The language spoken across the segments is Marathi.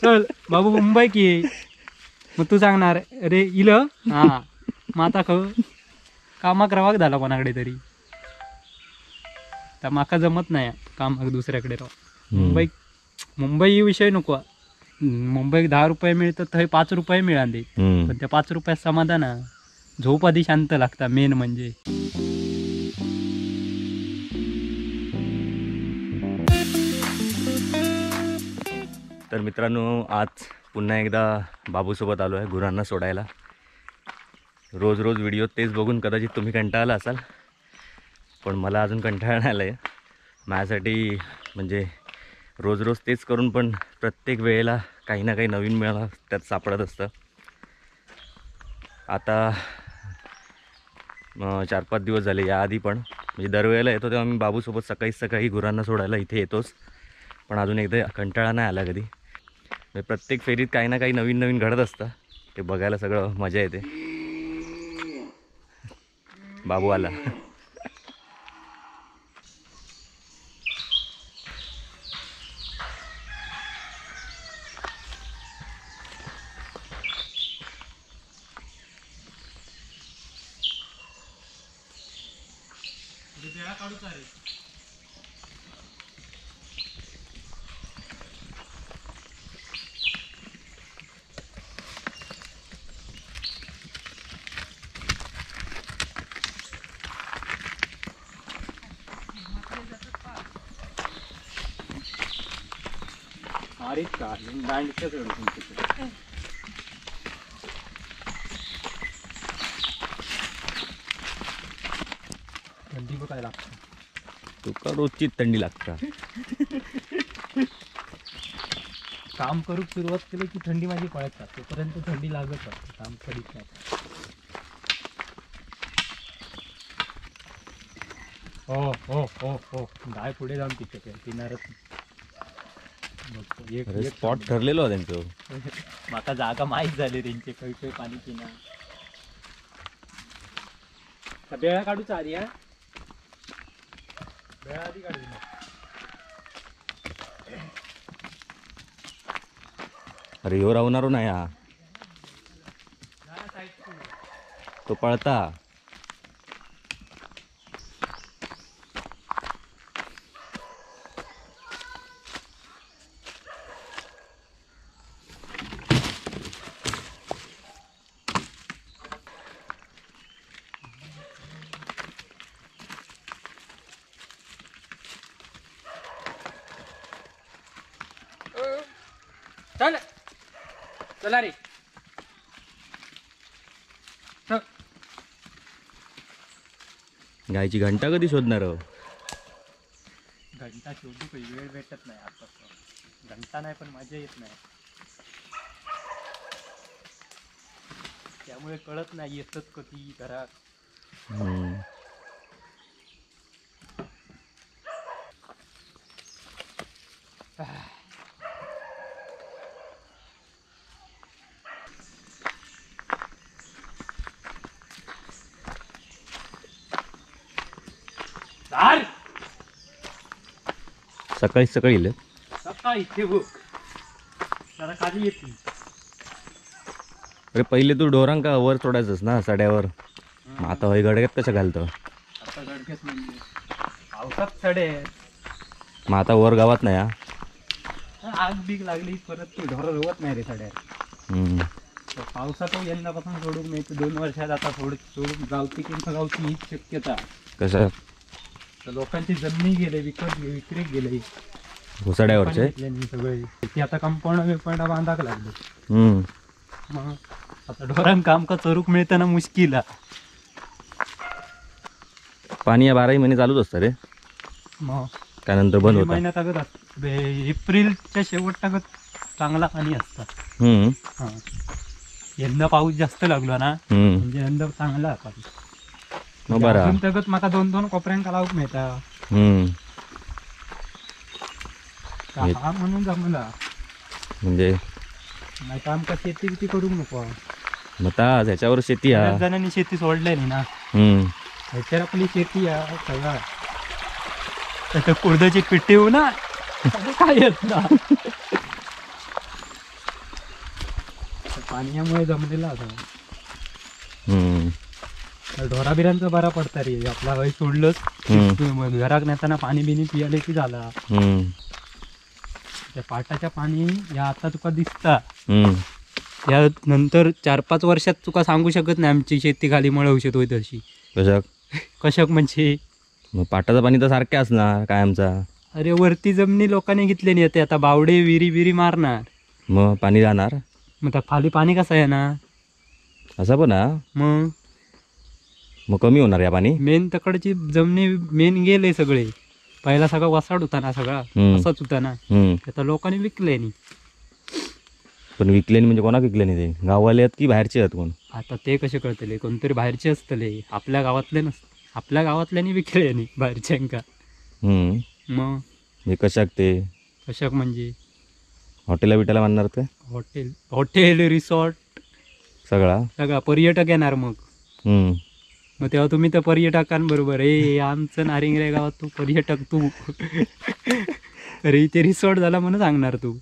चल बाबू मुंबई की मग तू सांगणार अरे इलं हा मग आता कामाक रवाक झाला कोणाकडे तरी तर माका जमत नाही कामाक दुसऱ्याकडे राव मुंबई मुंबई विषय नको मुंबईत 10 रुपये मिळतात थंय 5 रुपये मिळाले पण त्या 5 रुपयात समाधान झोप आधी शांत लागता मेन म्हणजे. तर मित्रांनो आज पुन्हा एकदा बाबूसोबत आलो आहे गुरांना सोडायला. रोज रोज व्हिडिओ तेच बघून कदाचित तुम्ही कंटाळला असाल पण मला अजून कंटाळा नाही आला आहे. माझ्यासाठी म्हणजे रोज रोज तेच करून पण प्रत्येक वेळेला काही ना काही नवीन मिळाला त्यात सापडत असतं. आता 4-5 दिवस झाले याआधी पण म्हणजे दरवेळेला येतो तेव्हा मी बाबूसोबत सकाळी गुरांना सोडायला इथे येतोच पण अजून एकदा कंटाळा नाही आला कधी. म्हणजे प्रत्येक फेरीत काही ना काही नवीन नवीन घडत असतं ते बघायला सगळं मजा येते. बाबू आला. अरे का दांडीच्या थंडी काय लागतं तुका रोजची थंडी लागता. काम करूक सुरुवात केली की थंडी माझी पळतात तोपर्यंत थंडी लागत काम करीत नाही. हो हो हो हो गाय पुढे जाऊन तिथे पिणारच एक स्पॉट ठरलेलो त्यांचं. माका जागा माहीत झाली त्यांचे काही पाणी पिणार बेळा काढूचा आधी हा बेळा आधी काढू. अरे ह्यो राहणारो नाही हा तो पळता. चल चला रे गायची घंटा कधी शोधणार हो? घंटा शोधू काही वेळ भेटत नाही आता. घंटा नाही पण मजा येत नाही त्यामुळे कळत नाही येतच कधी घरात. सकाळी सकाळी इले सकाळी इथे बघ जरा खाली येते. अरे पहिले तू डोरांका वर सोडायचंस ना सड्यावर मग आता होय गडग्यात कसं घालतं? आता गडक्यात म्हणजे पावसात सडे मग आता वर गावात नाही हा. आग बीग लागली परत ती ढोरं रोवत नाही रे सड्या. पावसात यंदापासून सोडून नाही तर 2 वर्षात आता सोडून गावती किंवा गावती हीच शक्यता. कसं तर लोकांची जमिनी गेले विक्रीत गेले घोसाड्यावरचे सगळे ते आता कंपाऊंड बांधाक लागले. मग आता ढोरांक आमका चरूक मिळताना मुश्किल. पाणी या 12 महिने चालूच असतं रे. मग त्यानंतर बंद होतं. महिन्यात अगत एप्रिलच्या शेवट चांगला पाणी असतात. हा यंदा पाऊस जास्त लागलो ना म्हणजे यंदा चांगला पाणी. मग बरा तगत माका 2-2 कोपऱ्यांका लावूक मिळता हा म्हणून जमला म्हणजे नाही तर आमका शेती बिती करूक नको. मग तास ह्याच्यावर शेती हा. बऱ्याच जणांनी शेती सोडलेली ना ह्याच्यावर आपली शेती आहे सगळं. त्याच्या कुर्दाची पिट्टी होऊ ना काय येत ना पाण्यामुळे जमलेला होता. हम्म. ढोराबिरांचं बरा पडता रे आपला हय सोडलंच हम्म. घरात नेताना पाणी बिनी पियाले की झाला. हम्म. त्या पाटाच्या पाणी या आता तुका दिसता हम्म. या नंतर 4-5 वर्षात तुका सांगू शकत नाही आमची शेती खाली मळवशीत होई तशी. कशक म्हणजे मग पाटाचं पाणी तर सारखे असणार काय आमचा. अरे वरती जमिनी लोकांनी घेतले नाही ते आता बावडे विरी मारणार मग पाणी जाणार. मग त्या खाली पाणी कसं आहे ना. असं पण हा. मग कमी होणार या पाणी. मेन तकडची जमिनी मेन गेले सगळे. पहिला सगळा वसाड होता ना सगळा असाच होता ना. आता लोकांनी विकले नाही. पण विकले नाही म्हणजे कोणा विकले नाही ते गाववाले आहेत की बाहेरचे आहेत कोण. आता ते कसे कळतले कोणतरी बाहेरचे असतले आपल्या गावातले आपल्या गावातल्यानी विकले नाही बाहेरच्यांका. मग हे कशाक ते कशाक म्हणजे हॉटेला बिटेला बांधणार काय. हॉटेल रिसॉर्ट सगळा पर्यटक येणार मग तेव्हा तुम्ही त्या पर्यटकांबरोबर आमचं नारिंगरे गावात तू पर्यटक तू अरे इथे रिसॉर्ट झाला म्हणून सांगणार तू.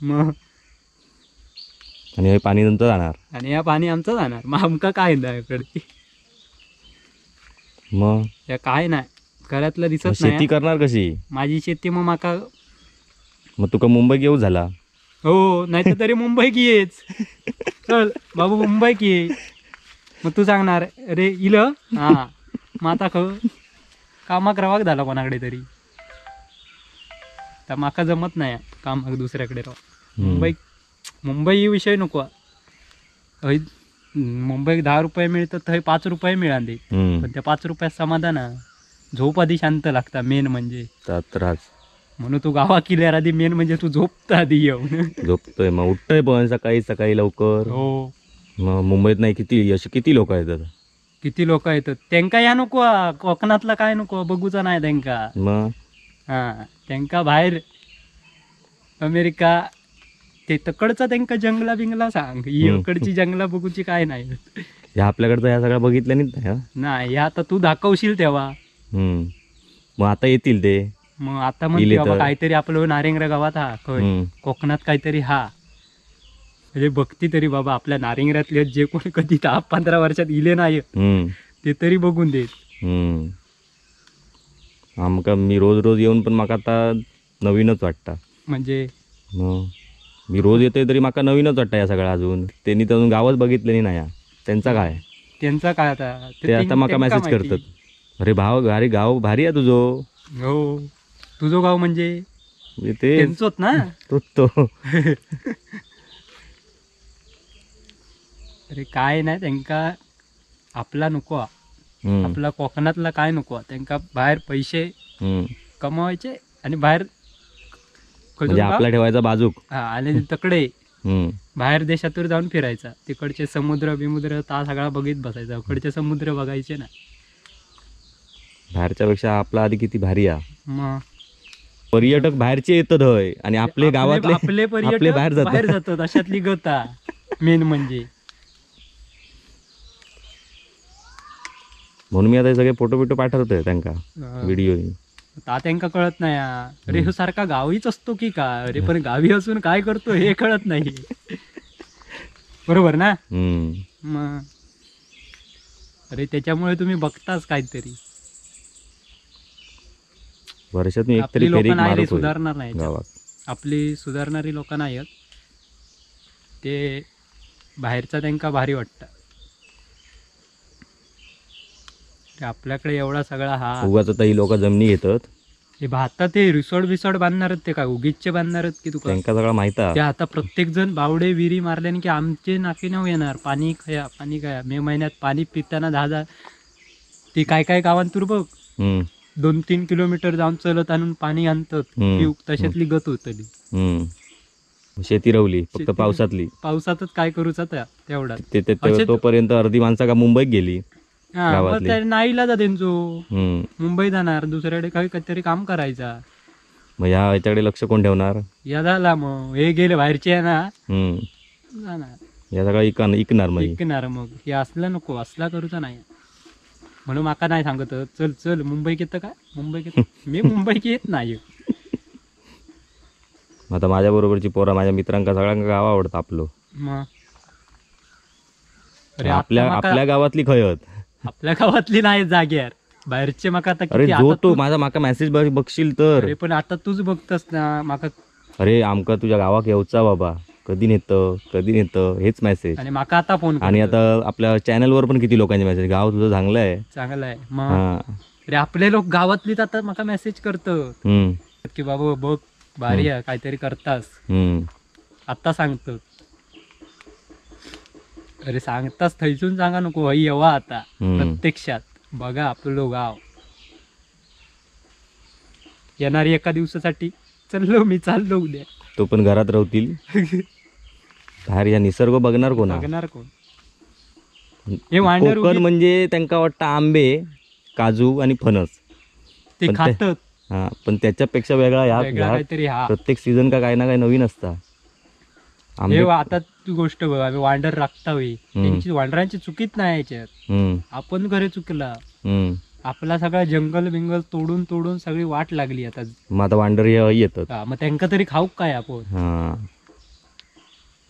मग आणि हे पाणी नंतर जाणार आणि या पाणी आमचं जाणार मग आमका काय ना इकडे. मग या काय नाही घरातलं दिसत नाही. शेती करणार कशी माझी शेती मग माका मग तुका मुंबई येऊ झाला. हो नाही तर तरी मुंबई की येच चल बाबू मुंबई की ये. मग तू सांगणार अरे इलं हा मग आता कामाक रवाक झाला कोणाकडे तरी तर माका जमत नाही कामाक दुसऱ्याकडे राव. मुंबई विषय नको. मुंबईत 10 रुपये मिळतात थंय 5 रुपये मिळाले पण त्या 5 रुपयात समाधान झोप आधी शांत लागता मेन म्हणजे त्रास. म्हणून तू गावा किल्ल्यावर आधी मेन म्हणजे तू झोपता आधी येऊन. झोपतोय मग उठतोय पण सकाळी लवकर. हो मग मुंबईत नाही किती लोक येतात. किती लोक येतात त्यांका या नको कोकणातला काय नको बघूचा नाही त्यांका. मग त्यांका बाहेर अमेरिका ते तकडचा त्यांका जंगला बिंगला सांग इकडची जंगला बघूची काय नाही. आपल्याकडचं ह्या सगळं बघितलं नाही हे आता तू दाखवशील तेव्हा. मग आता येतील ते. मग आता म्हणते बाबा काहीतरी आपलं नारिंगरा गावात कोकणात काहीतरी म्हणजे बघती तरी बाबा आपल्या नारिंगरातले जे कोणी कधी 10-15 वर्षात इले नाही ते तरी बघून देत. आमका मी रोज येऊन पण माका आता नवीनच वाटतं. म्हणजे मी रोज येतोय तरी माका नवीनच वाटतं या सगळं. अजून त्यांनी तर अजून गावच बघितले नाही. त्यांचा काय आता ते आता माका मेसेज करतात अरे गाव भारी आहे तुझो. हो तुझं गाव म्हणजे ते त्यांचोच ना तो. अरे काय नाही त्यांका आपला नको आपला कोकणातला काय नको त्यांका बाहेर पैसे कमवायचे आणि बाहेर आपला ठेवायचा बाजूक आणि तकडे बाहेर देशातून जाऊन फिरायचा. तिकडचे समुद्र बिमुद्र ता सगळा बघित बसायचा. इकडचे समुद्र बघायचे ना. बाहेरच्या पेक्षा आपला आधी किती भारी आहे. मग पर्यटक बाहेरचे येतात हय आणि आपले गावातले आपले पर्यटक बाहेर जातात अशातली गता मेन म्हणजे. म्हणून मी आता हे सगळे फोटो पाठवतोय त्यांका व्हिडिओ. त्यांका कळत नाही अरे हो सारखा गावीच असतो की का. अरे पण गावी असून काय करतो हे कळत नाही. बरोबर ना. मग अरे त्याच्यामुळे तुम्ही बघताच काहीतरी. वर्षातून एक आपली लोक नाही सुधारणार नाही गावात. आपली सुधारणारी लोक नाही आहेत ते बाहेरचा त्यांका भारी वाटतं. आपल्याकडे एवढा सगळा उगाच आता ही लोक जमिनी घेतात. हे भातात ते रिसॉर्ट बांधणार ते काय उगीचचे बांधणार की तुका त्यांका सगळं माहित आहे. ते आता प्रत्येक जण बावडे विरी मारल्याने की आमचे नाके नाव येणार. पाणी खाया मे महिन्यात पाणी पिताना 10 ते काय गावांतूर बघ 2-3 किलोमीटर जाऊन चलत आणून पाणी आणतात तशातली गत होतली. शेती रवली फक्त पावसातच काय करूचा तेवढा तोपर्यंत अर्धी माणसं का मुंबईत गेली. नाईला जा त्यांचो मुंबई जाणार दुसऱ्याकडे काहीतरी काम करायचा. मग याच्याकडे लक्ष कोण ठेवणार. या झाला मग हे गेले बाहेरचे आहे ना जाणार या सगळं इकणार मग हे असलं नको असला करूचा नाही. म्हणून माका नाही सांगत चल मुंबई येतं काय मुंबई मी मुंबई येत नाही. आता माझ्या बरोबरची पोरा माझ्या मित्रांका सगळ्यांका गाव आवडतं आपलं. मग अरे आता आपल्या माका- आपल्या गावातली खयत. आपल्या गावातली नाही जाग्यार, बाहेरचे माका आता अरे किती जो आता तो तू- माझा माका मेसेज बघशील तर. अरे पण आता तूच बघतस ना माका, अरे आमका तुझ्या गावाक येऊचा बाबा, कधी नेतं हेच मेसेज. आणि माका आता फोन आणि आता आपल्या चॅनलवर पण किती लोकांचे मेसेज, गाव तुझं चांगलं आहे. चांगलं आहे मग. हा. अरे आपले लोक गावातलीच आता माका मेसेज करतात हम्म, की बाबा बघ भारी आहे काहीतरी करतास, हम्म. आता सांगतो. अरे सांगतास थैसून सांगा नको, हई येवा आता प्रत्यक्षात बघा आपलं गाव. येणारी एका दिवसासाठी मी चाललो उद्या. तो पण घरात राहतील. बाहेर या निसर्ग बघणार कोणा. बघणार कोण. हे वांडर कोकण म्हणजे त्यांका वाटतं आंबे, काजू आणि फणस. ते पण ते- खातात हा, पण त्याच्यापेक्षा वेगळा वेगळा काहीतरी. हा प्रत्येक सीझन का काही ना काही नवीन असता. आंबे. हे आता तू गोष्ट बघ, आम्ही वांडर राखता होई, त्यांची वांडरांची चुकीत नाही याच्यात. हम्म, आपण घरी चुकला. हम्म. आपला सगळा जंगल बिंगल तोडून तोडून सगळी वाट लागली आता. मग आता वांडर हे येतात. हा, मग त्यांका तरी खाऊक काय आपण, हा.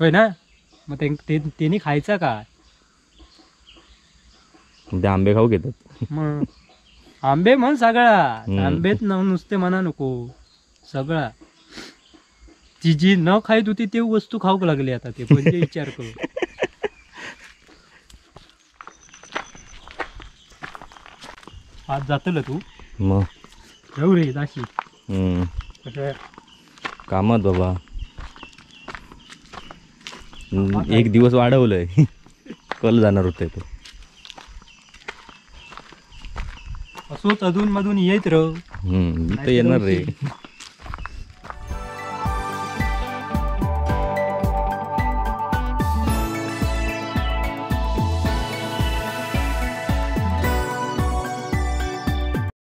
होय ना. मग त्यांनी खायचा काय. ते आंबे खाऊ घेतात. मग आंबे म्हण सगळा, हम्म. आंबेत नुसते म्हणा नको, सगळा. ती जी न खायत होती ते वस्तू खाऊक लागली आता. ते म्हणजे विचार करू. आज जातल तू मग जाऊ रे दाशी. हम्म. कसं कामात बाबा. एक दिवस वाढवलंय. कल जाणार होते तो. असोच अधून मधून येत रह. मी तर येणार रे.